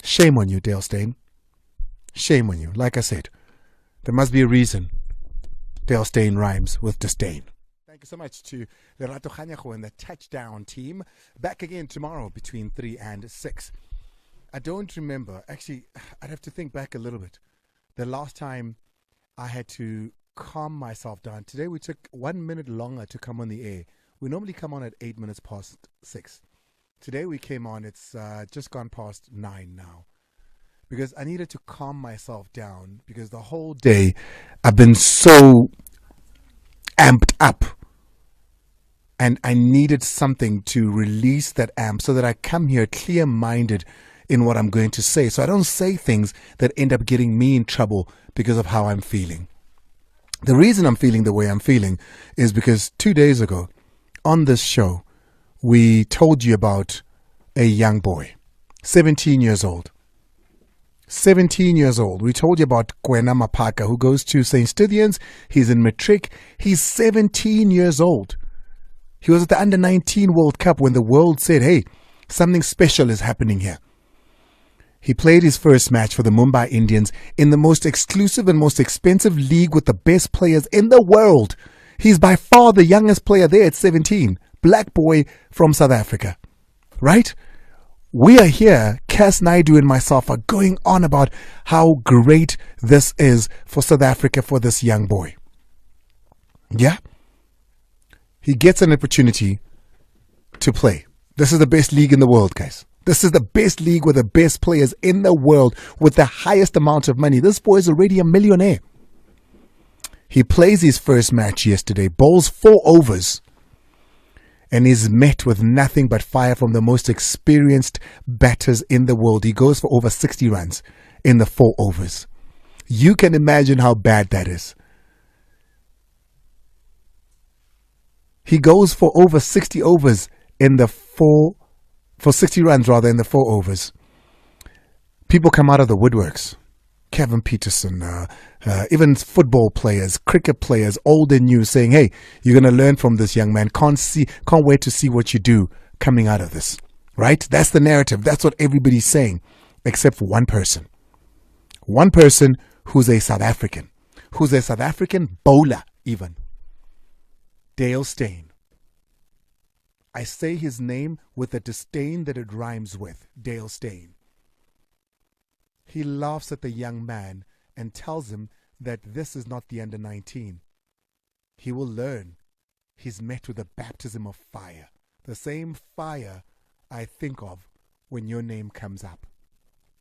Shame on you, Dale Steyn. Shame on you. Like I said, there must be a reason Dale Steyn rhymes with disdain. Thank you so much to Lerato Kganyago and the touchdown team. Back again tomorrow between 3 and 6. I don't remember. Actually, I'd have to think back a little bit. The last time I had to calm myself down. Today we took 1 minute longer to come on the air. We normally come on at 8 minutes past 6. Today we came on, it's just gone past 9 now. Because I needed to calm myself down because the whole day I've been so amped up. And I needed something to release that amp so that I come here clear-minded in what I'm going to say. So I don't say things that end up getting me in trouble because of how I'm feeling. The reason I'm feeling the way I'm feeling is because 2 days ago on this show, we told you about a young boy, 17 years old. 17 years old. We told you about Kwena Maphaka, who goes to St. Stithians. He's in matric. He's 17 years old. He was at the Under-19 World Cup when the world said, hey, something special is happening here. He played his first match for the Mumbai Indians in the most exclusive and most expensive league with the best players in the world. He's by far the youngest player there at 17. Black boy from South Africa. Right? We are here, Cass Naidu and myself are going on about how great this is for South Africa for this young boy. Yeah? He gets an opportunity to play. This is the best league in the world, guys. This is the best league with the best players in the world with the highest amount of money. This boy is already a millionaire. He plays his first match yesterday, bowls 4 overs, and is met with nothing but fire from the most experienced batters in the world. He goes for over 60 runs in the 4 overs. You can imagine how bad that is. He goes for over 60 overs in the 60 runs rather in the 4 overs. People come out of the woodworks. Kevin Peterson, even football players, cricket players, old and new, saying, hey, you're going to learn from this young man. Can't wait to see what you do coming out of this. Right? That's the narrative. That's what everybody's saying, except for one person. One person who's a South African. Who's a South African bowler, even. Dale Steyn. I say his name with the disdain that it rhymes with. Dale Steyn. He laughs at the young man and tells him that this is not the Under-19. He will learn. He's met with a baptism of fire. The same fire I think of when your name comes up.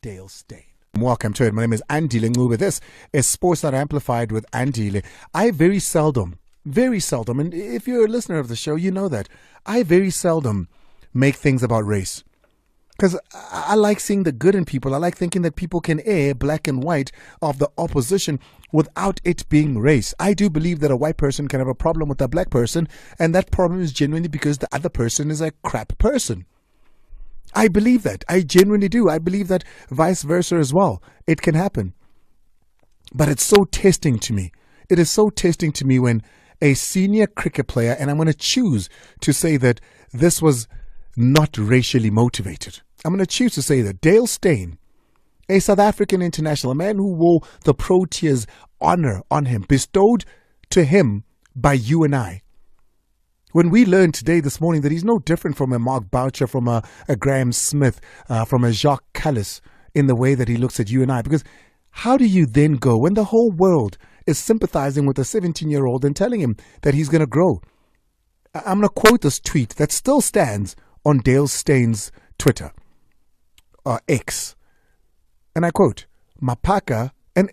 Dale Steyn. Welcome to it. My name is Andile Ncube. This is Sports Not Amplified with Andile. I very seldom, and if you're a listener of the show, you know that, I very seldom make things about race. Because I like seeing the good in people. I like thinking that people can air black and white of the opposition without it being race. I do believe that a white person can have a problem with a black person, and that problem is genuinely because the other person is a crap person. I believe that. I genuinely do. I believe that vice versa as well. It can happen. But it's so testing to me. It is so testing to me when a senior cricket player, and I'm going to choose to say that this was not racially motivated. I'm going to choose to say that Dale Steyn, a South African international, a man who wore the Proteas honor on him, bestowed to him by you and I. When we learned today, this morning, that he's no different from a Mark Boucher, from a Graham Smith, from a Jacques Callis in the way that he looks at you and I. Because how do you then go when the whole world is sympathizing with a 17-year-old and telling him that he's going to grow? I'm going to quote this tweet that still stands on Dale Steyn's Twitter, X. And I quote, Maphaka, and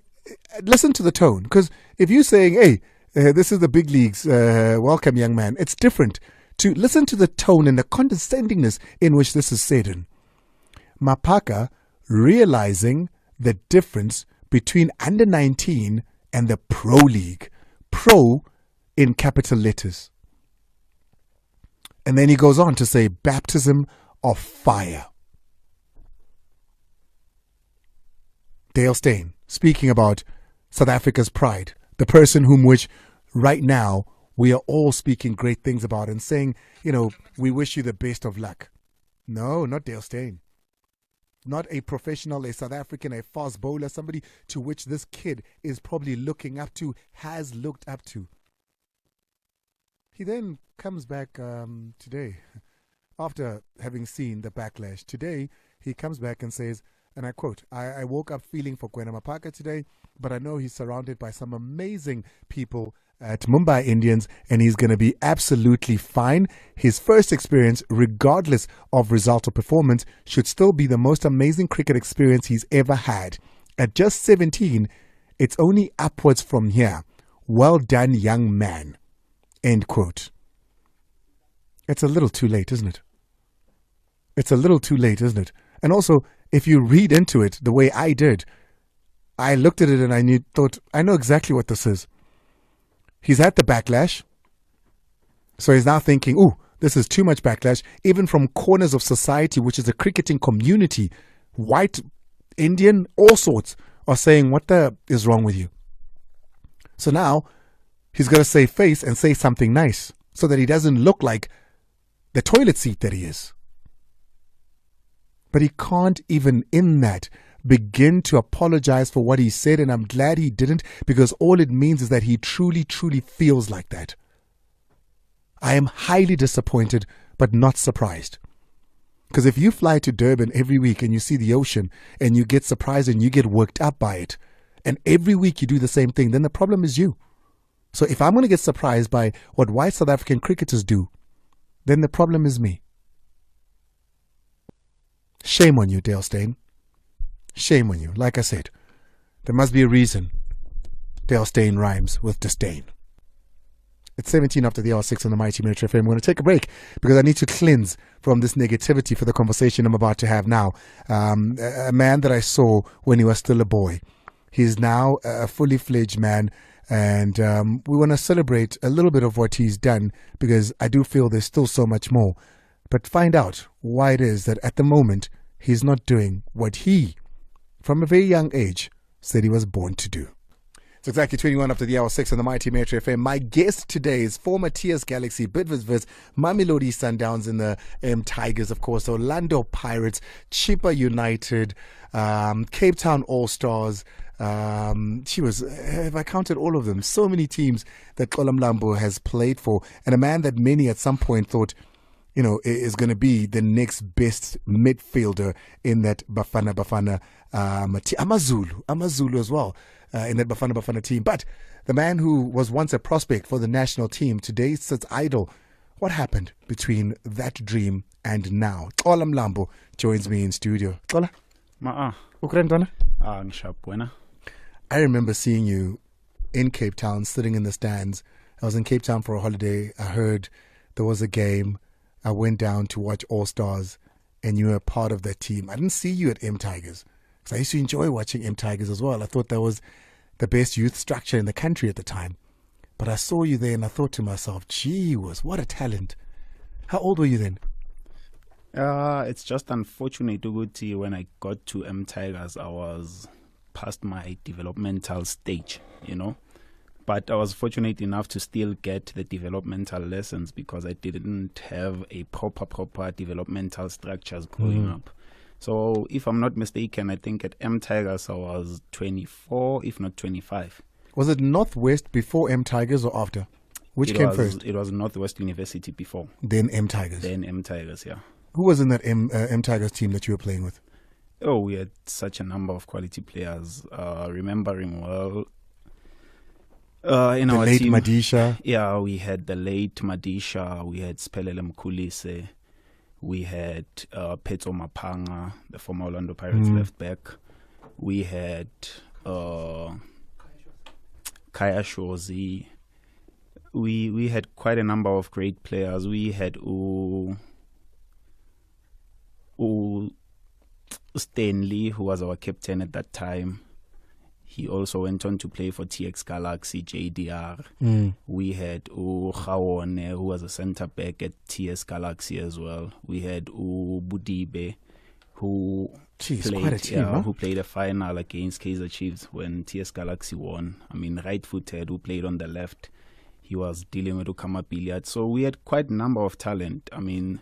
listen to the tone, because if you're saying, hey, this is the big leagues, welcome young man, it's different to listen to the tone and the condescendingness in which this is said in. Maphaka realizing the difference between Under-19 and the Pro League. Pro in capital letters. And then he goes on to say, baptism of fire. Dale Steyn, speaking about South Africa's pride, the person whom which right now we are all speaking great things about and saying, you know, we wish you the best of luck. No, not Dale Steyn. not a professional, a South African, a fast bowler, somebody to which this kid is probably looking up to, has looked up to. He then comes back today, after having seen the backlash. Today, he comes back and says, and I quote, I woke up feeling for Kwena Maphaka today, but I know he's surrounded by some amazing people at Mumbai Indians, and he's going to be absolutely fine. His first experience, regardless of result or performance, should still be the most amazing cricket experience he's ever had. At just 17, it's only upwards from here. Well done, young man. End quote. It's a little too late, isn't it? It's a little too late, isn't it? And also, if you read into it the way I did, I looked at it and I thought, I know exactly what this is. He's had the backlash. So he's now thinking, ooh, this is too much backlash. Even from corners of society, which is a cricketing community, white, Indian, all sorts, are saying, what the is wrong with you? So now he's got to save face and say something nice so that he doesn't look like the toilet seat that he is. But he can't even in that begin to apologize for what he said, and I'm glad he didn't, because all it means is that he truly, truly feels like that. I am highly disappointed, but not surprised. Because if you fly to Durban every week and you see the ocean and you get surprised and you get worked up by it, and every week you do the same thing, then the problem is you. So if I'm going to get surprised by what white South African cricketers do, then the problem is me. Shame on you, Dale Steyn. Shame on you. Like I said, there must be a reason Dale Steyn rhymes with disdain. It's 17 after the hour 6 on the Mighty Military FM. I'm going to take a break because I need to cleanse from this negativity for the conversation I'm about to have now. A man that I saw when he was still a boy. He's now a fully fledged man, and we want to celebrate a little bit of what he's done, because I do feel there's still so much more. But find out why it is that at the moment he's not doing what he, from a very young age, said he was born to do. It's exactly 21 after the hour 6 on the Mighty Metro FM. My guest today is former TS Galaxy, Bidvest, Mamelodi Sundowns in the Tigers, of course, Orlando Pirates, Chippa United, Cape Town All-Stars. If I counted all of them, so many teams that Xola Mlambo has played for, and a man that many at some point thought, you know, is going to be the next best midfielder in that Bafana Bafana Amazulu as well, in that Bafana Bafana team. But the man who was once a prospect for the national team today sits idle. What happened between that dream and now? Xola Mlambo joins me in studio. Xola, Kwena. I remember seeing you in Cape Town, sitting in the stands. I was in Cape Town for a holiday. I heard there was a game. I went down to watch All Stars, and you were part of that team. I didn't see you at M Tigers, because I used to enjoy watching M Tigers as well. I thought that was the best youth structure in the country at the time. But I saw you there, and I thought to myself, gee whiz, what a talent. How old were you then? It's just unfortunate, Uguti, when I got to M Tigers, I was past my developmental stage, you know. But I was fortunate enough to still get the developmental lessons, because I didn't have a proper developmental structures growing up. So if I'm not mistaken, I think at M Tigers I was 24, if not 25. Was it Northwest before M Tigers or after? Which came first? It was Northwest University before. Then M Tigers? Then M Tigers, yeah. Who was in that M Tigers team that you were playing with? Oh, we had such a number of quality players. Remembering well, in the our late team, Madisha. Yeah, we had the late Madisha, we had Spelele Mkhulise, we had Petso Mapanga, the former Orlando Pirates left back. We had Kaya Shozi. We had quite a number of great players. We had Stanley, who was our captain at that time. He also went on to play for TX Galaxy, JDR. We had Khawone, who was a centre back at TS Galaxy as well. We had Budibe, who played a final against Kaizer Chiefs when TS Galaxy won. I mean, right-footed, who played on the left. He was dealing with Ukama Billiard. So we had quite a number of talent. I mean,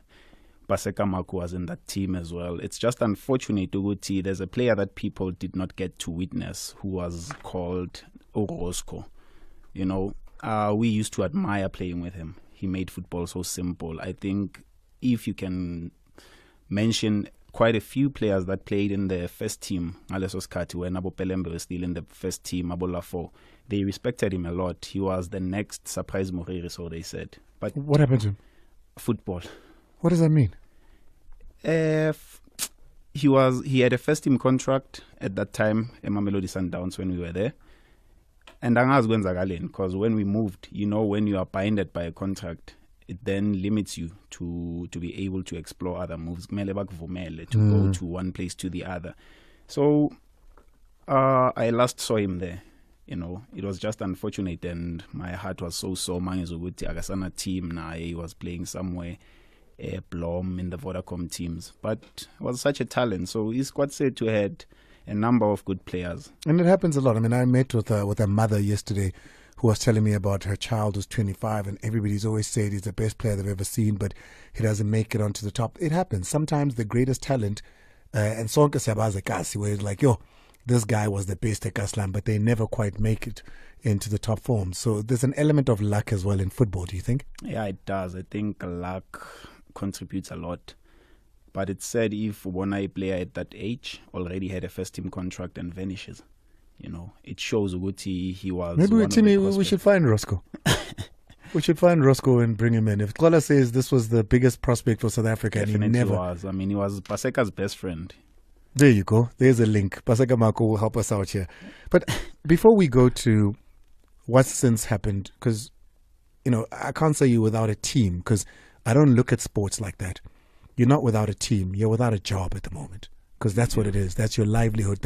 Paseka Maku was in that team as well. It's just unfortunate, Uguti, there's a player that people did not get to witness who was called Orozco. You know, we used to admire playing with him. He made football so simple. I think if you can mention quite a few players that played in the first team, Aleso Skati, when Abo Pelembe was still in the first team, Abo Lafo, they respected him a lot. He was the next surprise Moriri, so they said. But what happened to him? Football. What does that mean? He had a first team contract at that time, Mamelodi Sundowns, when we were there. And because when we moved, you know, when you are binded by a contract, it then limits you to be able to explore other moves, to go to one place to the other. So I last saw him there. You know, it was just unfortunate, and my heart was so sore. Mangizuguti Agasana team now, he was playing somewhere, Blom in the Vodacom teams, but was such a talent. So he's quite said to had a number of good players. And it happens a lot. I mean, I met with a mother yesterday who was telling me about her child who's 25, and everybody's always said he's the best player they've ever seen, but he doesn't make it onto the top. It happens. Sometimes the greatest talent, and Sonke Sabazakasi, where it's like, yo, this guy was the best at Kaslam, but they never quite make it into the top form. So there's an element of luck as well in football, do you think? Yeah, it does. I think luck contributes a lot. But it's said if one player at that age already had a first team contract and vanishes, you know, it shows Uguti he was. Maybe we should find Roscoe. We should find Roscoe and bring him in. If Xola says this was the biggest prospect for South Africa, definitely and he never was. I mean, he was Paseka's best friend. There you go. There's a link. Paseka Marco will help us out here. But before we go to what's since happened, because, you know, I can't say you're without a team, because I don't look at sports like that. You're not without a team. You're without a job at the moment, because that's what it is. That's your livelihood.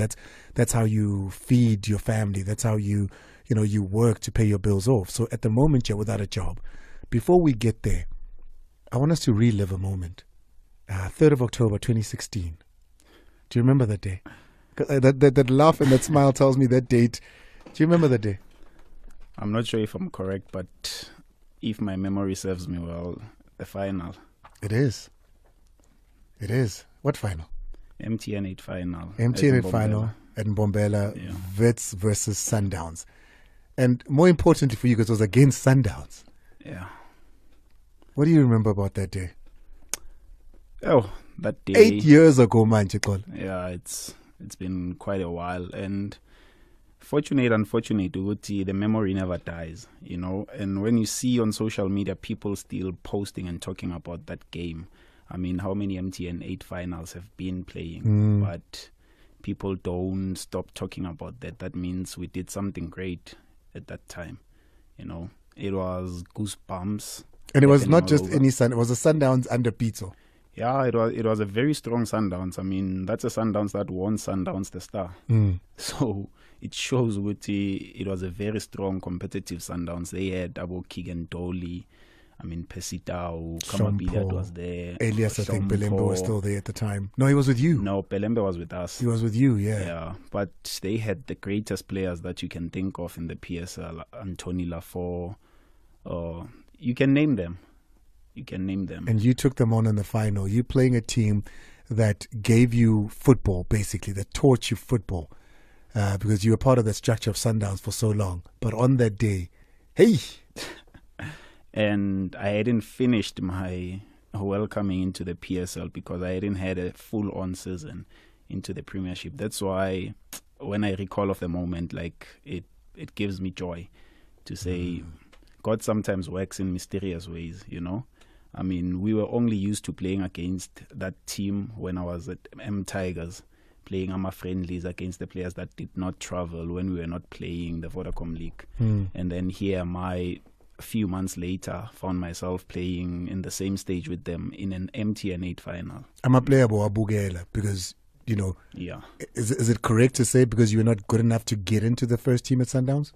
That's how you feed your family. That's how you work to pay your bills off. So at the moment, you're without a job. Before we get there, I want us to relive a moment. 3rd of October, 2016. Do you remember that day? That laugh and that smile tells me that date. Do you remember that day? I'm not sure if I'm correct, but if my memory serves me well, the final. It is. It is. What final? MTN 8 final. MTN 8 final at Mbombela, yeah. Wits versus Sundowns. And more importantly for you, because it was against Sundowns. Yeah. What do you remember about that day? Oh, that day. 8 years ago, man, Chikol. Yeah, it's been quite a while. And unfortunate, Uguti, the memory never dies, you know. And when you see on social media people still posting and talking about that game, I mean, how many MTN 8 finals have been playing? But people don't stop talking about that. That means we did something great at that time, you know. It was goosebumps. And it was not just any Sun. It was a Sundowns under Pizzo. Yeah, it was a very strong Sundowns. I mean, that's a Sundowns that won Sundowns the Star. So it shows it was a very strong competitive Sundowns. They had Abo Keegan Dolly, I mean, Pesitao, Kamabila was there. Elias, I think Pelembe was still there at the time. No, he was with you. No, Pelembe was with us. He was with you, yeah. Yeah, but they had the greatest players that you can think of in the PSL. Anthony Lafort, you can name them. And you took them on in the final. You playing a team that gave you football, basically, that taught you football, because you were part of the structure of Sundowns for so long. But on that day, hey! And I hadn't finished my welcoming into the PSL because I hadn't had a full-on season into the Premiership. That's why when I recall of the moment, like it gives me joy to say God sometimes works in mysterious ways, you know. I mean, we were only used to playing against that team when I was at M Tigers, playing AMA friendlies against the players that did not travel when we were not playing the Vodacom League. And then here, a few months later, found myself playing in the same stage with them in an MTN 8 final. I'm a player because, you know, yeah. Is it correct to say because you were not good enough to get into the first team at Sundowns?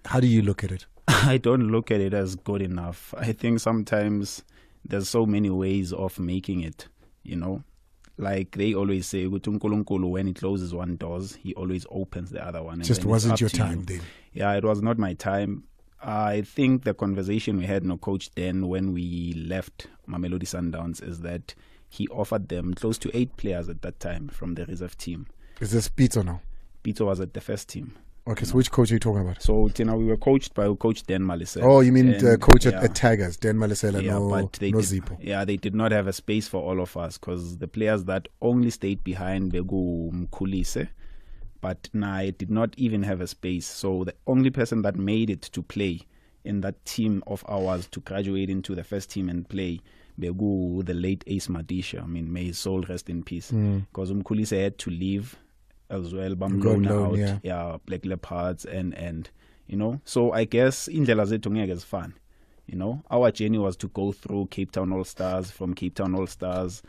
How do you look at it? I don't look at it as good enough. I think sometimes there's so many ways of making it, you know. Like they always say, when he closes one door, he always opens the other one. Just wasn't your time then? Yeah, it was not my time. I think the conversation we had, Coach Dan, when we left Mamelodi Sundowns is that he offered them close to 8 players at that time from the reserve team. Is this Pito now? Pito was at the first team. Okay, so which coach are you talking about? So, we were coached by Coach Dan Malisela. Oh, you mean the coach at Tigers, Dan Malisela, no Zipo. Yeah, they did not have a space for all of us because the players that only stayed behind, Begu Mkulise, but I did not even have a space. So the only person that made it to play in that team of ours to graduate into the first team and play, Begu, the late Ace Madisha. I mean, may his soul rest in peace. Because Mkulise had to leave as well, Black Leopards and so I guess indlela zethu ngeke zifane. Our journey was to go through Cape Town All Stars, from Cape Town All Stars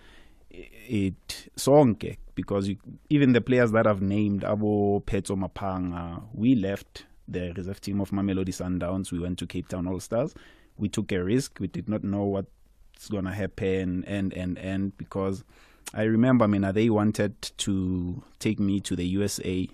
sonke, because even the players that I've named, Abo Petso Maphaka, we left the reserve team of Mamelodi Sundowns. We went to Cape Town All Stars. We took a risk. We did not know what's gonna happen and because I remember, they wanted to take me to the USA,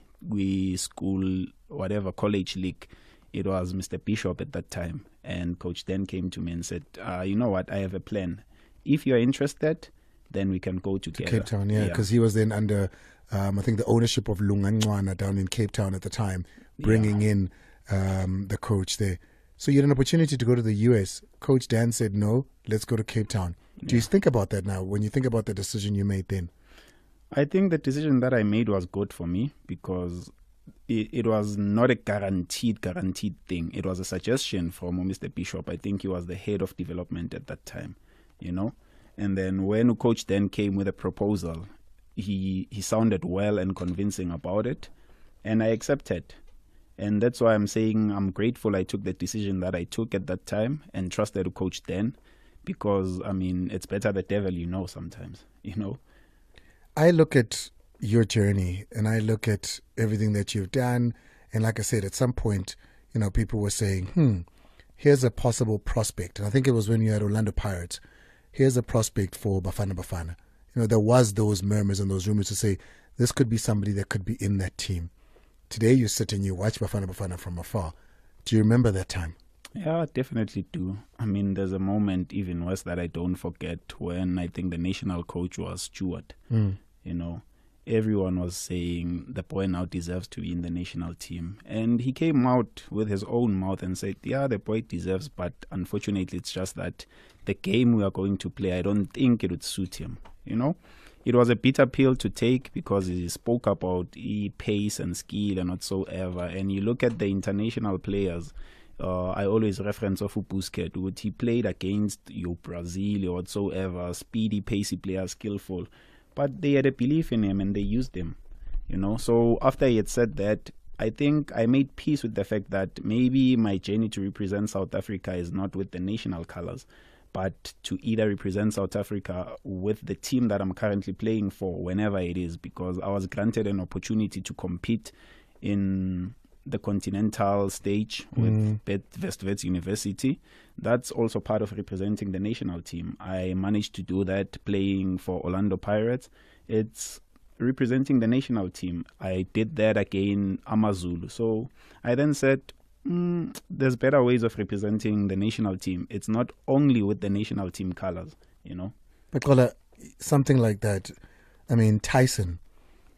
college league. It was Mr. Bishop at that time. And Coach then came to me and said, you know what, I have a plan. If you're interested, then we can go together. To Cape Town, because he was then under, I think, the ownership of Lunga down in Cape Town at the time, bringing in the coach there. So you had an opportunity to go to the US. Coach Dan said, no, let's go to Cape Town. Do you think about that now, when you think about the decision you made then? I think the decision that I made was good for me because it was not a guaranteed thing. It was a suggestion from Mr. Bishop. I think he was the head of development at that time, And then when Coach then came with a proposal, he sounded well and convincing about it, and I accepted. And that's why I'm saying I'm grateful I took the decision that I took at that time and trusted Coach then. Because, it's better the devil sometimes, I look at your journey and I look at everything that you've done. And like I said, at some point, people were saying, here's a possible prospect. And I think it was when you had Orlando Pirates. Here's a prospect for Bafana Bafana. There was those murmurs and those rumors to say, this could be somebody that could be in that team. Today you sit and you watch Bafana Bafana from afar. Do you remember that time? Yeah, I definitely do. There's a moment even worse that I don't forget when I think the national coach was Stewart. Everyone was saying the boy now deserves to be in the national team. And he came out with his own mouth and said, yeah, the boy deserves, but unfortunately it's just that the game we are going to play, I don't think it would suit him. It was a bitter pill to take because he spoke about pace and skill and whatsoever. And you look at the international players, I always reference Ofu Busquets, which he played against your Brazil or whatsoever, speedy, pacey players, skillful. But they had a belief in him and they used him, So after he had said that, I think I made peace with the fact that maybe my journey to represent South Africa is not with the national colors, but to either represent South Africa with the team that I'm currently playing for whenever it is, because I was granted an opportunity to compete in the continental stage with Westvets University. That's also part of representing the national team. I managed to do that playing for Orlando Pirates. It's representing the national team. I did that again, Amazulu. So I then said, there's better ways of representing the national team. It's not only with the national team colors, But Xola, something like that, Tyson,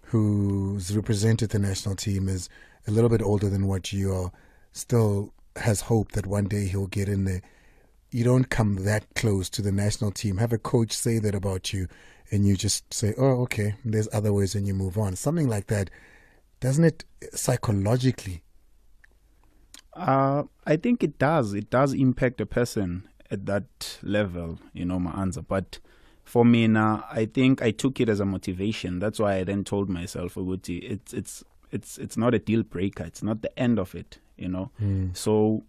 who's represented the national team, is a little bit older than what you are, still has hope that one day he'll get in there. You don't come that close to the national team. Have a coach say that about you and you just say, oh, okay, there's other ways, and you move on. Something like that, doesn't it psychologically? I think it does. It does impact a person at that level, my answer. But for me now, I think I took it as a motivation. That's why I then told myself, Uguti, it's not a deal breaker. It's not the end of it, So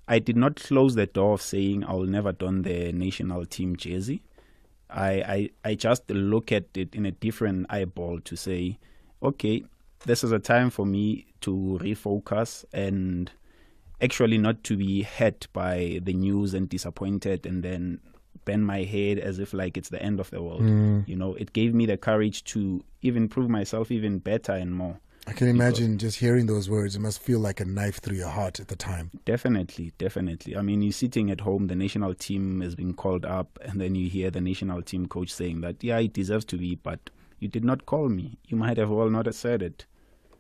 I did not close the door of saying I will never don the national team jersey. I just look at it in a different eyeball to say, okay, this is a time for me to refocus and actually not to be hurt by the news and disappointed and then bend my head as if like it's the end of the world. It gave me the courage to even prove myself even better and more. I can imagine just hearing those words. It must feel like a knife through your heart at the time. Definitely. I mean, you're sitting at home, the national team has been called up, and then you hear the national team coach saying that, yeah, it deserves to be, but you did not call me. You might have well not have said it.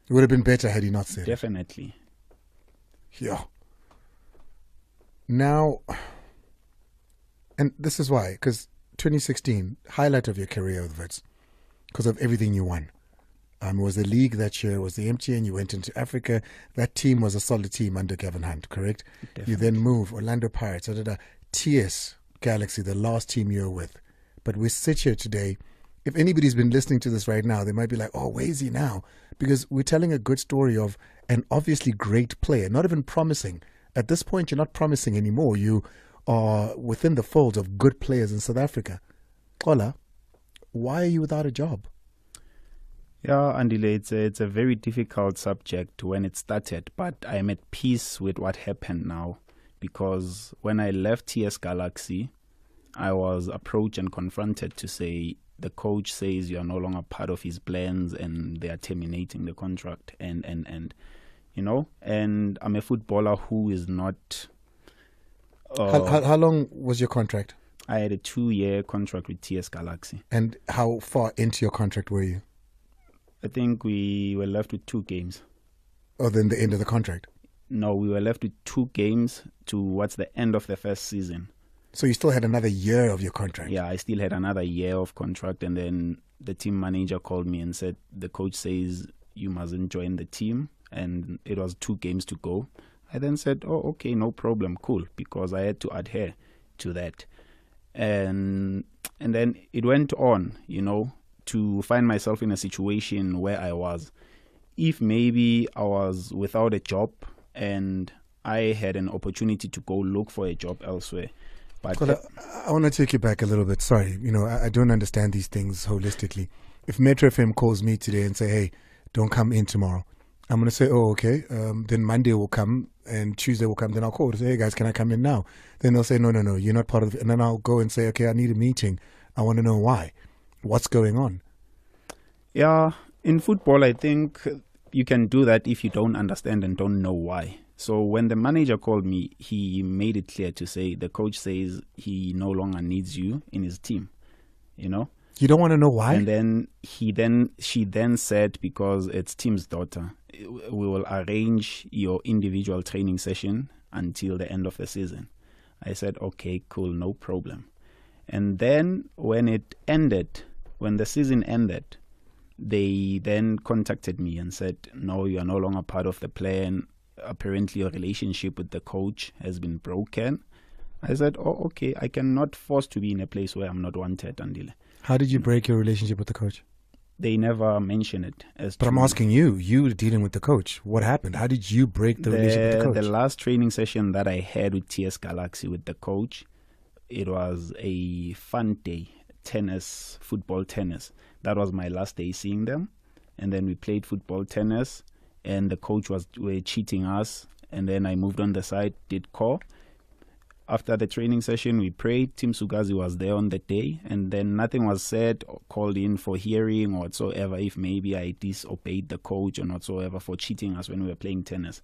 It would have been better had he not said Definitely. it. Yeah. Now, and this is why, because 2016, highlight of your career with Wits, because of everything you won. It was the league that year, was the MTN, you went into Africa. That team was a solid team under Gavin Hunt, correct? Definitely. You then move, Orlando Pirates, TS Galaxy, the last team you were with. But we sit here today, if anybody's been listening to this right now, they might be like, oh, where is he now? Because we're telling a good story of an obviously great player, not even promising. At this point, you're not promising anymore. You are within the fold of good players in South Africa. Xola, why are you without a job? Yeah, Andile, it's a very difficult subject when it started, but I'm at peace with what happened now, because when I left TS Galaxy, I was approached and confronted to say the coach says you are no longer part of his plans and they are terminating the contract and I'm a footballer who is not. How long was your contract? I had a 2-year contract with TS Galaxy. And how far into your contract were you? I think we were left with 2 games. Oh, then the end of the contract? No, we were left with 2 games towards the end of the first season. So you still had another year of your contract? Yeah, I still had another year of contract, and then the team manager called me and said, the coach says you mustn't join the team, and it was 2 games to go. I then said, oh, okay, no problem, cool, because I had to adhere to that. And then it went on, to find myself in a situation where I was. If maybe I was without a job and I had an opportunity to go look for a job elsewhere. But I want to take you back a little bit. Sorry, I don't understand these things holistically. If Metro FM calls me today and say, hey, don't come in tomorrow, I'm going to say, oh, okay. Then Monday will come and Tuesday will come. Then I'll call to say, hey, guys, can I come in now? Then they'll say, no, you're not part of it. And then I'll go and say, okay, I need a meeting. I want to know why. What's going on? Yeah, in football, I think you can do that if you don't understand and don't know why. So when the manager called me, he made it clear to say the coach says he no longer needs you in his team. You don't want to know why? And then she then said, because it's team's daughter, we will arrange your individual training session until the end of the season. I said, okay, cool, no problem. And then when the season ended, they then contacted me and said, no, you are no longer part of the plan. Apparently your relationship with the coach has been broken. I said, oh, okay, I cannot force to be in a place where I'm not wanted, Andile. How did you break your relationship with the coach? They never mention it. But I'm asking you dealing with the coach. What happened? How did you break the relationship with the coach? The last training session that I had with TS Galaxy with the coach, it was a fun day, football tennis. That was my last day seeing them. And then we played football tennis, and the coach were cheating us. And then I moved on the side, did call. After the training session, we prayed. Tim Sugazi was there on the day, and then nothing was said or called in for hearing or whatsoever if maybe I disobeyed the coach or whatsoever for cheating us when we were playing tennis,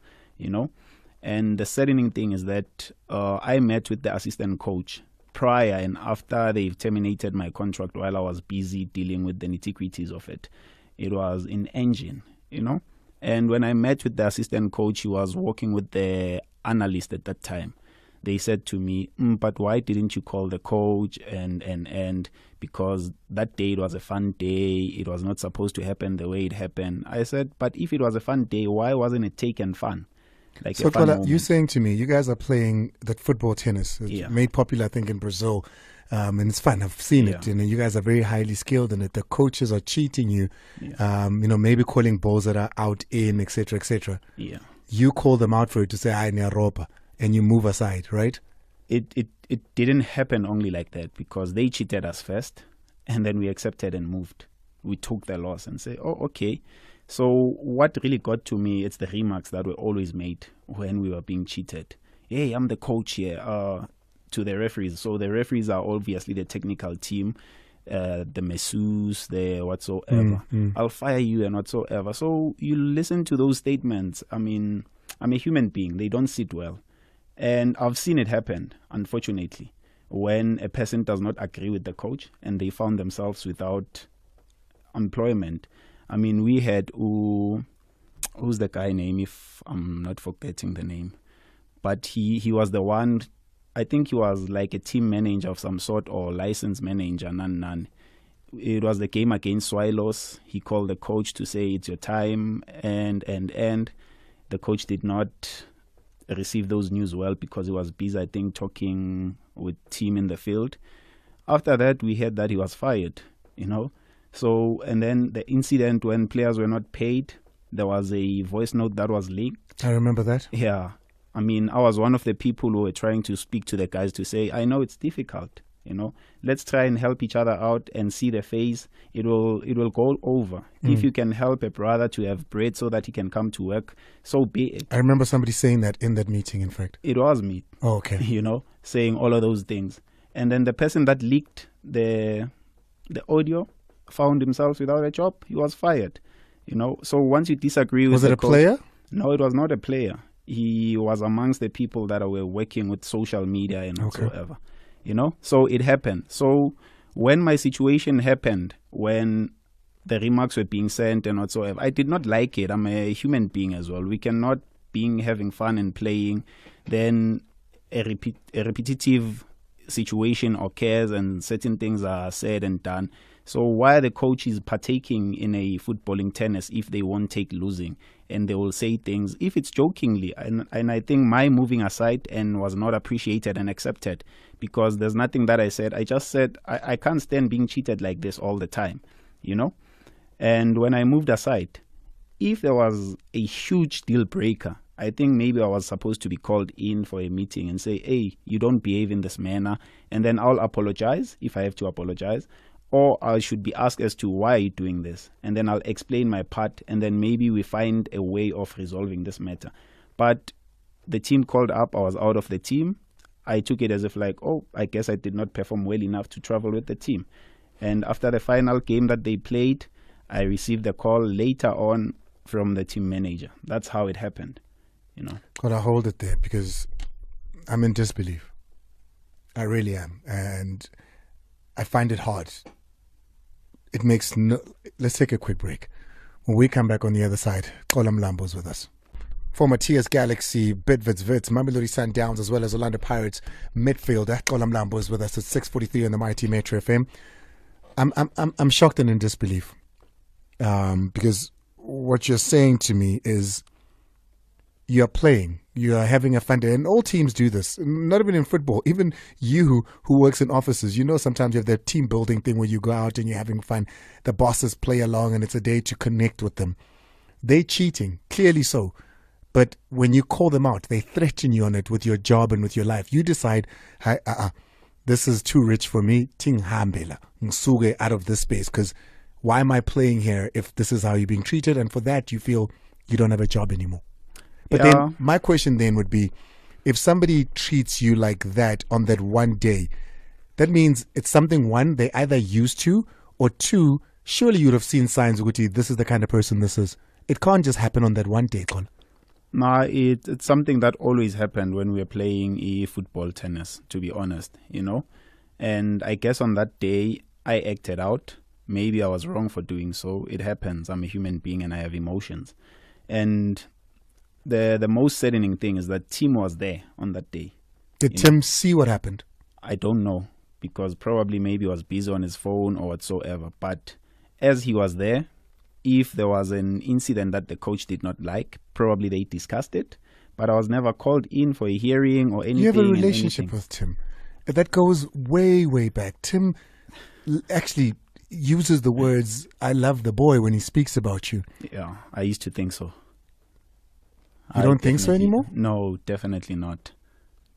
And the saddening thing is that I met with the assistant coach prior and after they've terminated my contract while I was busy dealing with the nitty-gritties of it. It was in engine, And when I met with the assistant coach, he was working with the analyst at that time. They said to me, but why didn't you call the coach? And because that day it was a fun day, it was not supposed to happen the way it happened. I said, but if it was a fun day, why wasn't it taken fun? So, Xola, you're saying to me, you guys are playing that football tennis. It's made popular, I think, in Brazil. And it's fun. I've seen it. You guys are very highly skilled in it. The coaches are cheating you, maybe calling balls that are out in, etc., etc. Yeah. You call them out for it to say, "I need ropa," and you move aside, right? It didn't happen only like that, because they cheated us first, and then we accepted and moved. We took the loss and say, oh, okay. So what really got to me, it's the remarks that were always made when we were being cheated. Hey, I'm the coach here, to the referees. So the referees are obviously the technical team. the masseuse, the whatsoever. I'll fire you and whatsoever. So you listen to those statements. I mean, I'm a human being. They don't sit well. And I've seen it happen, unfortunately, when a person does not agree with the coach and they found themselves without employment. I mean, we had, who's the guy name, if I'm not forgetting the name, but he was the one, I think he was like a team manager of some sort or license manager, none. It was the game against Swallows. He called the coach to say it's your time, and the coach did not receive those news well because he was busy, I think, talking with team in the field. After that, we heard that he was fired, you know. So, and then the incident when players were not paid, there was a voice note that was leaked. I remember that. Yeah. I mean, I was one of the people who were trying to speak to the guys to say, I know it's difficult, you know. Let's try and help each other out and see the phase. It will go over. If you can help a brother to have bread so that he can come to work, so be it. I remember somebody saying that in that meeting, in fact. It was me. Oh, okay. You know, saying all of those things. And then the person that leaked the audio found himself without a job. He was fired, you know. So once you disagree with was it a coach, player? No, it was not a player. He was amongst the people that were working with social media and whatsoever, you know. So it happened. So when my situation happened, when the remarks were being sent and whatsoever, I did not like it. I'm a human being as well. We cannot be having fun and playing, then a repetitive situation occurs and certain things are said and done. So why are the coaches partaking in a footballing tennis if they won't take losing? And they will say things, if it's jokingly, and I think my moving aside and was not appreciated and accepted, because there's nothing that I said. I just said, I can't stand being cheated like this all the time, you know? And when I moved aside, if there was a huge deal breaker, I think maybe I was supposed to be called in for a meeting and say, hey, you don't behave in this manner, and then I'll apologize if I have to apologize. Or I should be asked as to why you're doing this. And then I'll explain my part. And then maybe we find a way of resolving this matter. But the team called up. I was out of the team. I took it as if like, oh, I guess I did not perform well enough to travel with the team. And after the final game that they played, I received a call later on from the team manager. That's how it happened, you know. Gotta hold it there because I'm in disbelief. I really am. And I find it hard. It makes no... Let's take a quick break. When we come back on the other side, Xola Mlambo is with us. Former TS Galaxy, Bidvits Vits, Mamelodi Sundowns, as well as Orlando Pirates midfielder Xola Mlambo is with us at 6:43 on the Mighty Metro FM. I'm shocked and in disbelief because what you're saying to me is you're playing, you're having a fun day, and all teams do this, not even in football. Even you who works in offices, you know, sometimes you have that team building thing where you go out and you're having fun. The bosses play along and it's a day to connect with them. They cheating, clearly so. But when you call them out, they threaten you on it with your job and with your life. You decide, this is too rich for me. Ting hambela, ngisuke out of this space, because why am I playing here if this is how you're being treated? And for that, you feel you don't have a job anymore. But then my question then would be, if somebody treats you like that on that one day, that means it's something, one, they either used to, or two, surely you'd have seen signs, Uguti, this is the kind of person this is. It can't just happen on that one day, Xola. Nah, it's something that always happened when we were playing football tennis, to be honest, you know. And I guess on that day, I acted out. Maybe I was wrong for doing so. It happens. I'm a human being and I have emotions. And the most saddening thing is that Tim was there on that day. Did Tim see what happened? I don't know, because probably maybe he was busy on his phone or whatsoever. But as he was there, if there was an incident that the coach did not like, probably they discussed it. But I was never called in for a hearing or anything. You have a relationship with Tim. That goes way, way back. Tim actually uses the words, I love the boy, when he speaks about you. Yeah, I used to think so. You don't think so anymore? No, definitely not.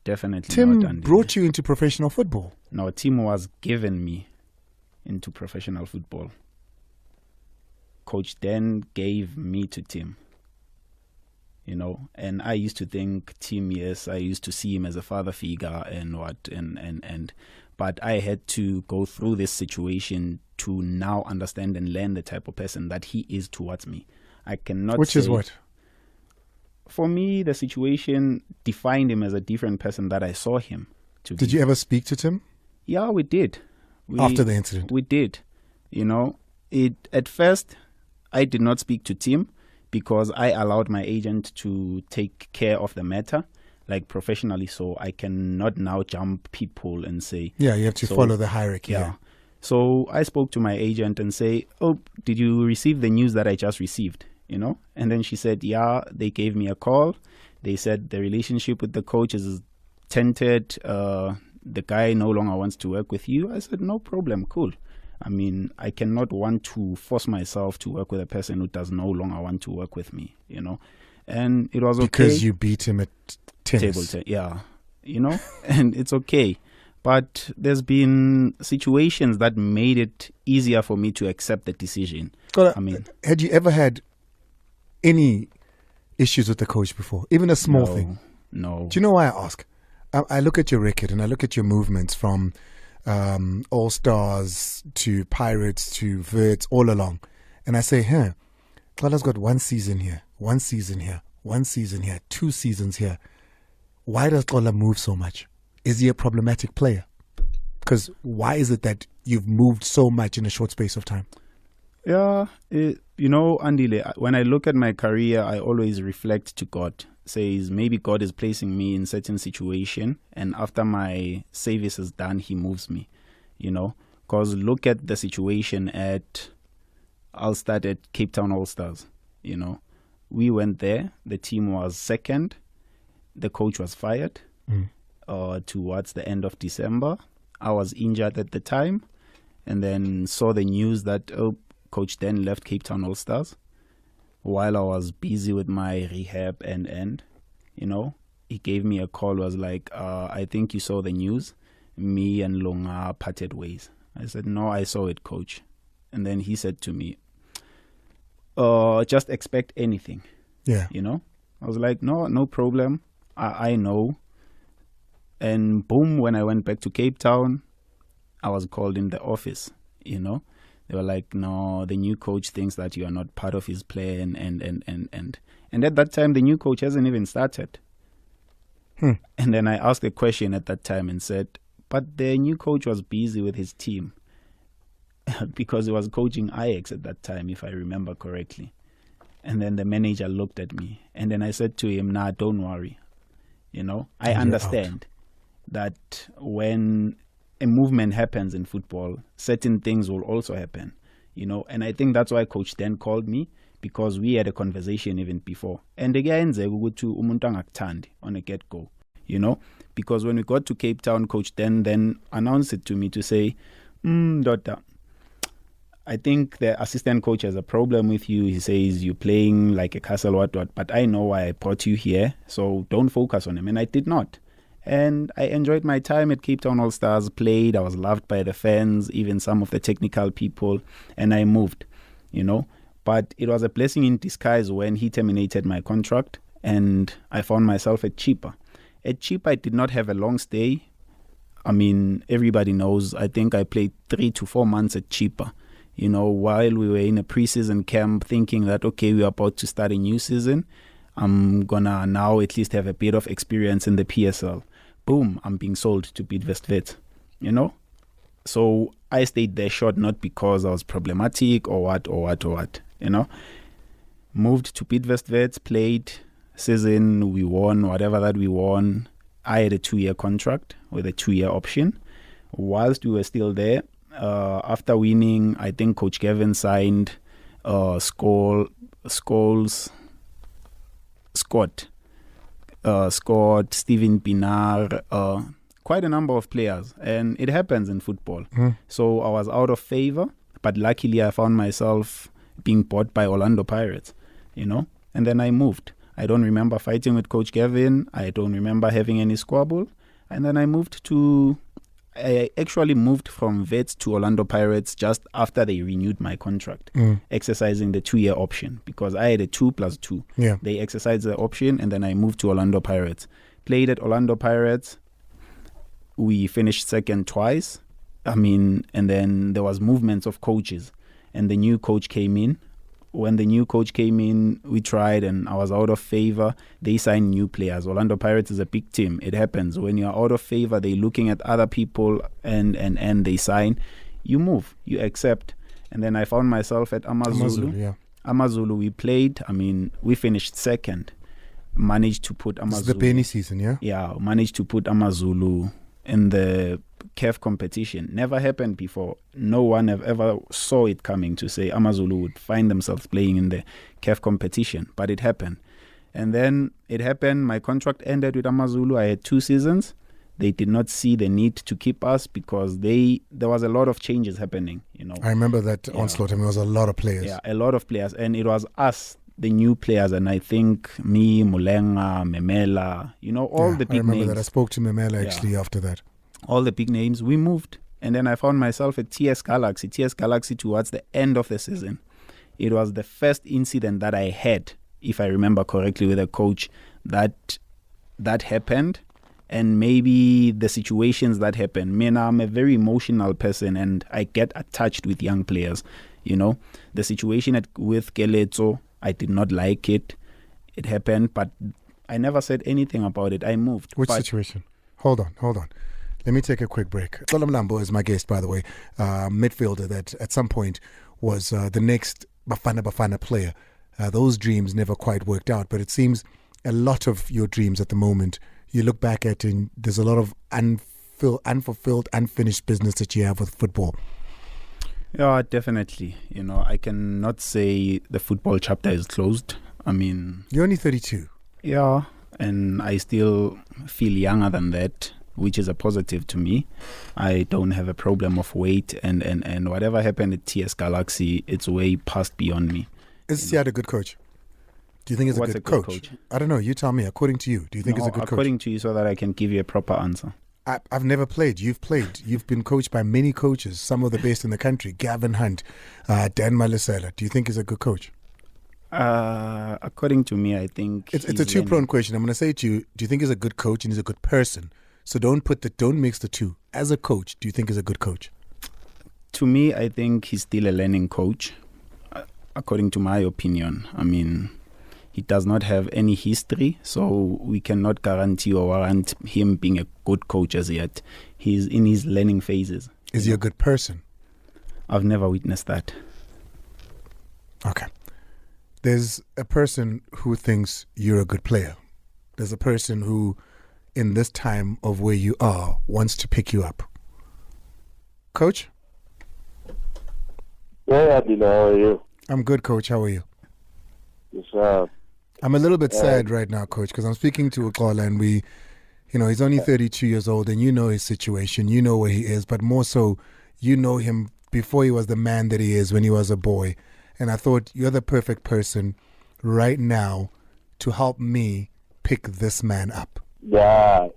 Definitely Tim not. Tim brought you into professional football. No, Tim was given me into professional football. Coach then gave me to Tim. You know, and I used to think Tim, yes, I used to see him as a father figure and what, and But I had to go through this situation to now understand and learn the type of person that he is towards me. I cannot Which is what? For me, the situation defined him as a different person that I saw him to be. Did you ever speak to Tim? Yeah, we did. After the incident? We did. You know, at first, I did not speak to Tim because I allowed my agent to take care of the matter, like professionally. So I cannot now jump people and say... Yeah, you have to follow the hierarchy. Yeah. So I spoke to my agent and say, oh, did you receive the news that I just received? You know? And then she said, yeah, they gave me a call. They said the relationship with the coach is tainted. The guy no longer wants to work with you. I said, no problem, cool. I mean, I cannot want to force myself to work with a person who does no longer want to work with me, you know. And it was okay. Because you beat him at tennis. Yeah, you know, and it's okay. But there's been situations that made it easier for me to accept the decision. I mean, had you ever had any issues with the coach before? Even a small thing? No. Do you know why I ask? I look at your record and I look at your movements from All Stars to Pirates to Verts all along. And I say, Xola's got 1 season here, 1 season here, 1 season here, 2 seasons here. Why does Xola move so much? Is he a problematic player? Because why is it that you've moved so much in a short space of time? Yeah, you know, Andile, when I look at my career, I always reflect to God. Says maybe God is placing me in certain situation, and after my service is done, he moves me, you know. Because look at the situation I'll start at Cape Town All Stars, you know. We went there, the team was second, the coach was fired towards the end of December. I was injured at the time, and then saw the news that Coach then left Cape Town All Stars. While I was busy with my rehab and you know, he gave me a call, was like, I think you saw the news. Me and Lunga parted ways. I said, no, I saw it, coach. And then he said to me, just expect anything. Yeah. You know? I was like, no problem. I know. And boom, when I went back to Cape Town, I was called in the office, you know. They were like, no, the new coach thinks that you are not part of his plan. And at that time, the new coach hasn't even started. And then I asked a question at that time and said, but the new coach was busy with his team because he was coaching Ajax at that time, if I remember correctly. And then the manager looked at me. And then I said to him, nah, don't worry. You know, I understand that when a movement happens in football, certain things will also happen, you know. And I think that's why Coach then called me, because we had a conversation even before. And again, on a get-go, you know, because when we got to Cape Town, Coach then announced it to me to say, Doctor, I think the assistant coach has a problem with you. He says you're playing like a castle, what, but I know why I brought you here, so don't focus on him. And I did not. And I enjoyed my time at Cape Town All Stars, played. I was loved by the fans, even some of the technical people, and I moved, you know. But it was a blessing in disguise when he terminated my contract and I found myself at Chippa. At Chippa, I did not have a long stay. I mean, everybody knows, I think I played 3 to 4 months at Chippa, you know, while we were in a preseason camp thinking that, okay, we're about to start a new season. I'm going to now at least have a bit of experience in the PSL. Boom, I'm being sold to Bidvest, you know. So I stayed there short, not because I was problematic or what, you know. Moved to Bidvest, played season, we won whatever that we won. I had a 2-year contract with a 2-year option. Whilst we were still there, after winning, I think Coach Kevin signed Scott, Steven Pinar, quite a number of players, and it happens in football. So I was out of favor, but luckily I found myself being bought by Orlando Pirates, you know, and then I moved. I don't remember fighting with Coach Kevin. I don't remember having any squabble. And then I actually moved from Vets to Orlando Pirates just after they renewed my contract, exercising the 2-year option, because I had a 2+2. Yeah. They exercised the option, and then I moved to Orlando Pirates. Played at Orlando Pirates. we finished second twice. And then there was movements of coaches, and the new coach came in. When the new coach came in, we tried, and I was out of favor. They signed new players. Orlando Pirates is a big team. It happens. When you're out of favor, they're looking at other people, and they sign. You move. You accept. And then I found myself at AmaZulu. AmaZulu, we played. We finished second. Managed to put AmaZulu. This is the Benny season, yeah? Yeah, managed to put AmaZulu in the CAF competition. Never happened before. No one have ever saw it coming to say AmaZulu would find themselves playing in the CAF competition, but it happened. And then it happened. My contract ended with AmaZulu. I had 2 seasons. They did not see the need to keep us because there was a lot of changes happening. I remember that onslaught. There was a lot of players. Yeah, a lot of players, and it was us, the new players, and I think me, Mulenga, Memela, all the big names. I remember that. I spoke to Memela actually after that. All the big names, we moved. And then I found myself at TS Galaxy towards the end of the season. It was the first incident that I had, if I remember correctly, with a coach that happened, and maybe the situations that happen. I'm a very emotional person, and I get attached with young players. The situation with Keletso, I did not like it. It happened, but I never said anything about it. I moved. Which situation? Hold on. Let me take a quick break. Xola Mlambo is my guest, by the way, midfielder that at some point was the next Bafana Bafana player. Those dreams never quite worked out, but it seems a lot of your dreams at the moment, you look back at and there's a lot of unfulfilled, unfinished business that you have with football. Yeah, definitely. I cannot say the football chapter is closed. You're only 32. Yeah, and I still feel younger than that, which is a positive to me. I don't have a problem of weight, and whatever happened at TS Galaxy, it's way past beyond me. Is Siad a good coach? Do you think he's a good coach? I don't know. You tell me. According to you, do you think he's a good coach? According to you, so that I can give you a proper answer. I've never played. You've played. You've been coached by many coaches, some of the best in the country. Gavin Hunt, Dan Malisela. Do you think he's a good coach? According to me, I think it's a two-pronged question. I'm going to say to you, do you think he's a good coach and he's a good person? So don't mix the two. As a coach, do you think he's a good coach? To me, I think he's still a learning coach, according to my opinion. He does not have any history, so we cannot guarantee or warrant him being a good coach as yet. He's in his learning phases. Is he a good person? I've never witnessed that. Okay. There's a person who thinks you're a good player. There's a person who, in this time of where you are, wants to pick you up. Coach? Yeah, Andile, how are you? I'm good, Coach. How are you? Yes, sir. I'm a little bit sad right now, Coach, because I'm speaking to Xola and he's only 32 years old, and you know his situation, you know where he is, but more so, you know him before he was the man that he is when he was a boy. And I thought you're the perfect person right now to help me pick this man up. Yeah,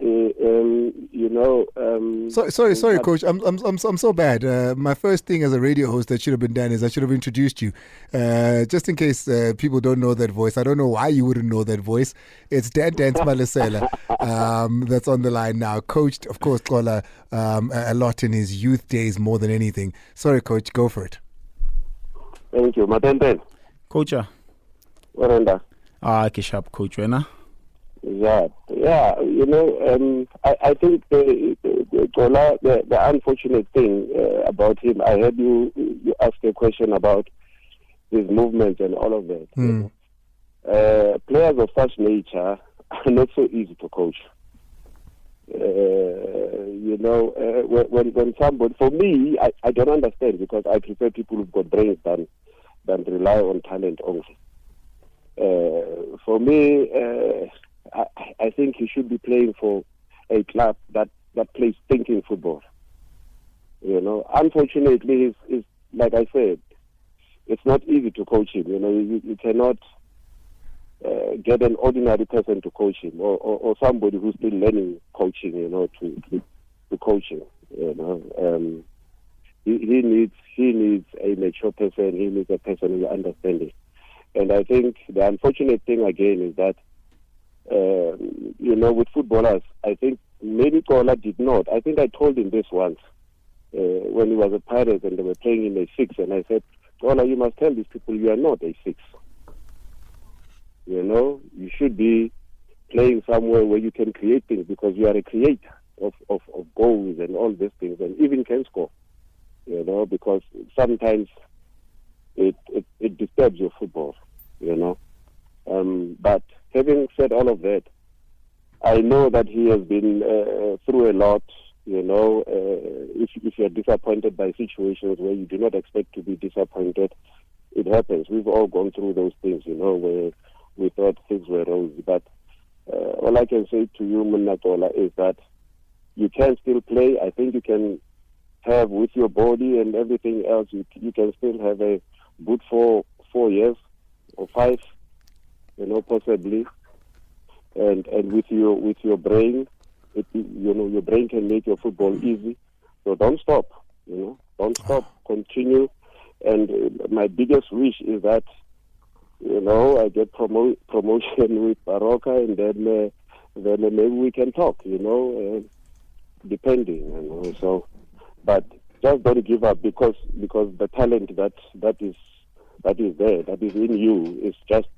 Sorry, Coach. I'm so bad. My first thing as a radio host that should have been done is I should have introduced you, just in case people don't know that voice. I don't know why you wouldn't know that voice. It's Dan Malisela that's on the line now. Coached, of course, Xola a lot in his youth days more than anything. Sorry, Coach. Go for it. Thank you, Matenten. Coach. Warenda. Kishap, Coach Kwena. Yeah. I think the unfortunate thing about him, I heard you ask a question about his movement and all of that. Players of such nature are not so easy to coach. When somebody, for me, I don't understand, because I prefer people who've got brains than rely on talent only. For me, I think he should be playing for a club that plays thinking football. Unfortunately, he's like I said, it's not easy to coach him. You cannot get an ordinary person to coach him, or somebody who's still learning coaching, to coach him. He needs a mature person. He needs a person who understands it. And I think the unfortunate thing again is that with footballers, I think maybe Xola did not. I think I told him this once when he was a Pirate and they were playing in a 6, and I said, Xola, you must tell these people you are not a 6. You know, you should be playing somewhere where you can create things, because you are a creator of goals and all these things, and even can score. You know, because sometimes it disturbs your football. You know, but having said all of that, I know that he has been through a lot. You know, if you're disappointed by situations where you do not expect to be disappointed, it happens. We've all gone through those things, you know, where we thought things were rosy. But all I can say to you, Xola, is that you can still play. I think you can have, with your body and everything else, you can still have a good 4 years or 5, you know, possibly. And with your brain, you know, your brain can make your football easy. So don't stop, you know, don't stop, continue. And my biggest wish is that, you know, I get promotion with Baroka, and then maybe we can talk, you know, depending, you know. So, but just don't give up, because the talent that is there, that is in you, is just,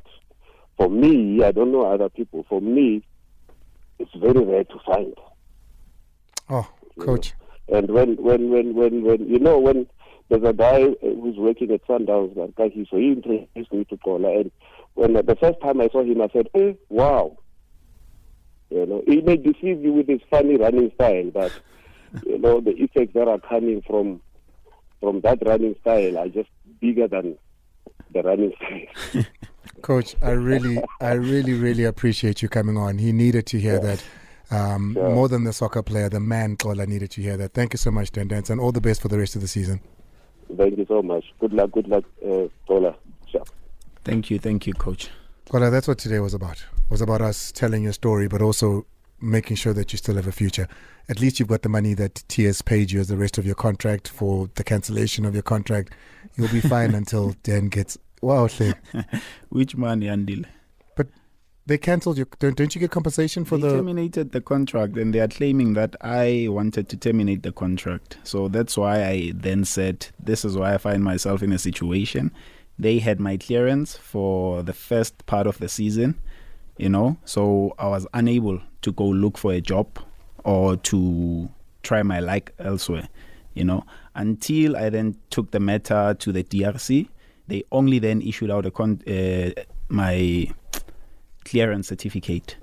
for me, I don't know other people, for me, it's very rare to find. Oh, coach. And when you know, when there's a guy who's working at Sundowns, that guy, he introduced me to Xola, and when the first time I saw him, I said, "Hey, wow!" You know, he may deceive you with his funny running style, but you know, the effects that are coming from that running style are just bigger than the running style. Coach, I really appreciate you coming on. He needed to hear that. More than the soccer player, the man Xola needed to hear that. Thank you so much, Dance, and all the best for the rest of the season. Thank you so much. Good luck, Xola. Sure. Thank you, Coach. Xola, that's what today was about. It was about us telling your story, but also making sure that you still have a future. At least you've got the money that TS paid you as the rest of your contract for the cancellation of your contract. You'll be fine until Dan gets... Wow, Which money, Andile? But they cancelled your... Don't you get compensation for They terminated the contract, and they are claiming that I wanted to terminate the contract. So that's why I then said, this is why I find myself in a situation. They had my clearance for the first part of the season, you know, so I was unable to go look for a job or to try my luck elsewhere, you know, until I then took the matter to the DRC. They only then issued out my clearance certificate,